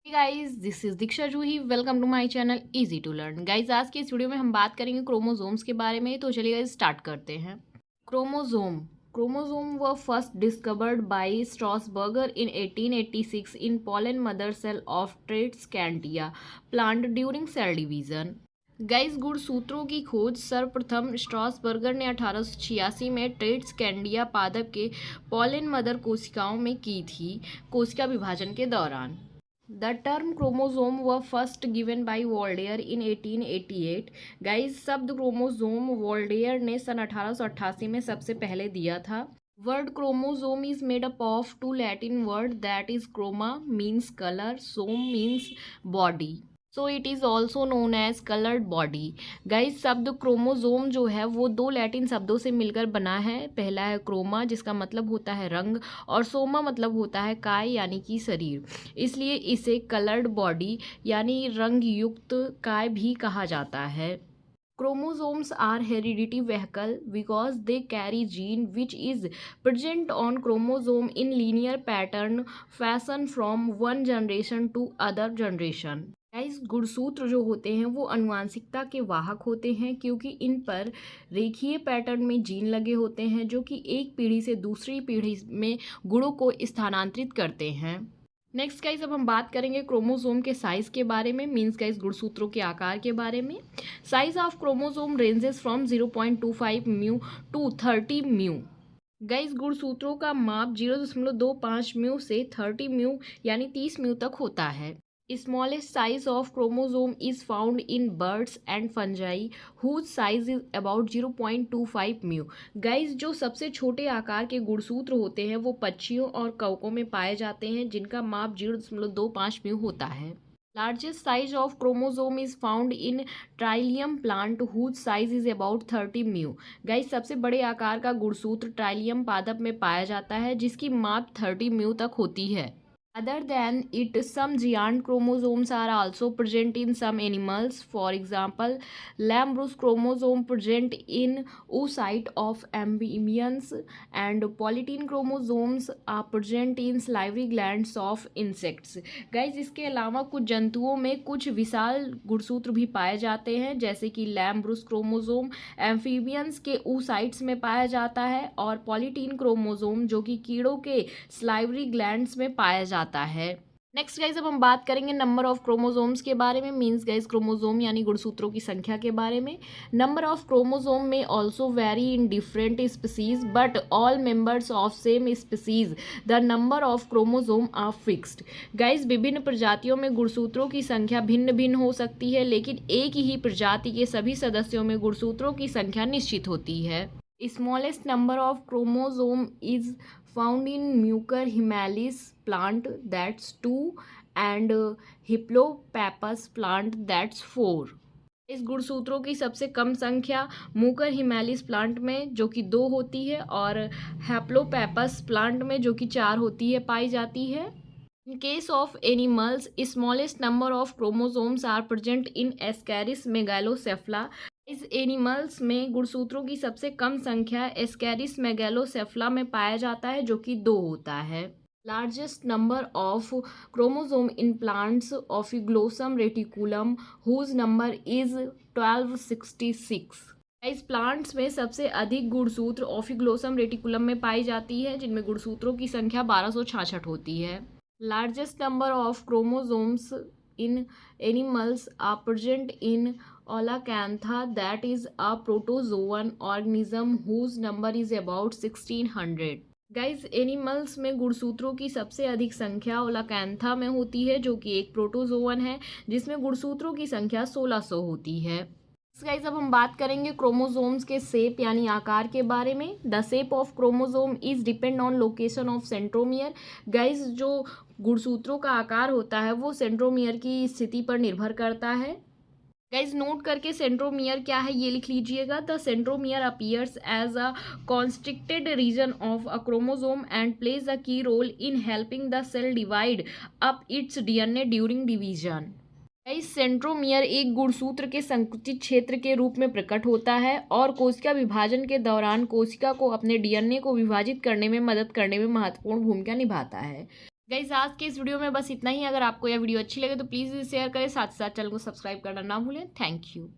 Guys, this is Diksha Juhi. Welcome to my channel easy to learn. Guys, आज की इस video में हम बात करेंगे क्रोमोसोम्स के बारे में। तो चलिए गाइस स्टार्ट करते हैं। Chromosome chromosome were first discovered by Strasburger in 1886 in pollen mother cell of Tradescantia plant during cell division. Guys, गुणसूत्रों की खोज सर्वप्रथम स्ट्रॉसबर्गर ने 1886 में ट्रेट्सकैंडिया पादप के पोलन मदर कोशिकाओं में की थी, कोशिका विभाजन के दौरान। The term chromosome were first given by Waldeyer in 1888। Guys, शब्द क्रोमोसोम वॉल्डेयर ने सन 1888 में सबसे पहले दिया था। Word chromosome is made up of two Latin word that is chroma means colour, some means body, so it is also known as coloured body. Guys, शब्द chromosome जो है वो दो लैटिन शब्दों से मिलकर बना है। पहला है क्रोमा जिसका मतलब होता है रंग, और सोमा मतलब होता है काय यानी कि शरीर, इसलिए इसे कलर्ड बॉडी यानी रंग युक्त काय भी कहा जाता है। Chromosomes are hereditary vehicle because they carry gene which is present on chromosome in linear pattern fashion from one generation to other generation। Guys, गुणसूत्र जो होते हैं वो अनुवांशिकता के वाहक होते हैं क्योंकि इन पर रेखीय पैटर्न में जीन लगे होते हैं जो कि एक पीढ़ी से दूसरी पीढ़ी में गुणों को स्थानांतरित करते हैं। नेक्स्ट गाइस, अब हम बात करेंगे क्रोमोसोम के साइज के बारे में, मीन्स गाइस गुणसूत्रों के आकार के बारे में। Size of chromosome ranges from 0.25 mu to 30 mu. Guys, गुणसूत्रों का माप 0.25 म्यू से 30 म्यू यानी 30 म्यू तक होता है। Smallest size of chromosome is found in birds and fungi whose size is about 0.25 mu. Guys, जो सबसे छोटे आकार के गुणसूत्र होते हैं वो पक्षियों और कवकों में पाए जाते हैं जिनका माप 0.25 म्यू होता है। Largest size of chromosome is found in Trillium plant whose size is about 30 mu. Guys, सबसे बड़े आकार का गुणसूत्र ट्राइलियम पादप में पाया जाता है जिसकी माप 30 म्यू तक होती है। Other than it, some giant chromosomes are also present in some animals. For example, Lambrus chromosome present in oocyte of amphibians, and polytene chromosomes are present in salivary glands of insects. Guys, इसके अलावा कुछ जंतुओं में कुछ विशाल गुणसूत्र भी पाए जाते हैं जैसे कि लैम्ब्रुस क्रोमोसोम एम्फीबियंस के oocytes में पाया जाता है, और पॉलीटीन क्रोमोसोम जो कि कीड़ों के salivary glands में पाया जाता है। नेक्स्ट गाइज, अब हम बात करेंगे नंबर ऑफ क्रोमोसोम्स के बारे में, मीन्स गाइज क्रोमोसोम यानी गुणसूत्रों की संख्या के बारे में। Number of chromosome may also vary in different species but all members of same species the number of chromosome are fixed. Guys, विभिन्न प्रजातियों में गुणसूत्रों की संख्या भिन्न भिन्न हो सकती है लेकिन एक ही प्रजाति के सभी सदस्यों में गुणसूत्रों की संख्या निश्चित होती है। Smallest number of chromosome is found in Mucor himalis plant, that's 2, and Hippocampus plant, that's 4। इस गुणसूत्रों की सबसे कम संख्या मूकर हिमालिस प्लांट में जो कि 2 होती है और हैप्लोपैपस प्लांट में जो कि 4 होती है पाई जाती है। In case of animals, smallest number of chromosomes are present in Ascaris megalocephala। इस एनिमल्स में गुणसूत्रों की सबसे कम संख्या एस्कैरिस मेगालोसेफला में पाया जाता है जो कि 2 होता है। Largest number of chromosome in plants Ophioglossum reticulatum whose number is 1266। इस प्लांट्स में सबसे अधिक गुणसूत्र ऑफिग्लोसम रेटिकुलम में पाई जाती है जिनमें गुणसूत्रों की संख्या 1266 होती है। Largest number of chromosomes in animals are present in Olacantha, that is a protozoan organism whose number is about 1600। Guys, animals में गुणसूत्रों की सबसे अधिक संख्या ओलाकैंथा में होती है जो कि एक प्रोटोजोवन है जिसमें गुणसूत्रों की संख्या 1600 होती है। गाइस, अब हम बात करेंगे क्रोमोसोम्स के शेप यानी आकार के बारे में। The shape of chromosome is depend on location of centromere. Guys, जो गुणसूत्रों का आकार होता है वो सेंट्रोमियर की स्थिति पर निर्भर करता है। गाइज, नोट करके सेंट्रोमियर क्या है ये लिख लीजिएगा। The centromere appears as a constricted region of a chromosome and plays a key role in helping the cell divide up its DNA during division. Guys, centromere एक गुणसूत्र के संकुचित क्षेत्र के रूप में प्रकट होता है और कोशिका विभाजन के दौरान कोशिका को अपने डीएनए को विभाजित करने में मदद करने में महत्वपूर्ण भूमिका निभाता है। गाइस आज के इस वीडियो में बस इतना ही। अगर आपको यह वीडियो अच्छी लगे तो प्लीज़ इसे शेयर करें, साथ ही साथ चैनल को सब्सक्राइब करना ना भूलें। Thank you.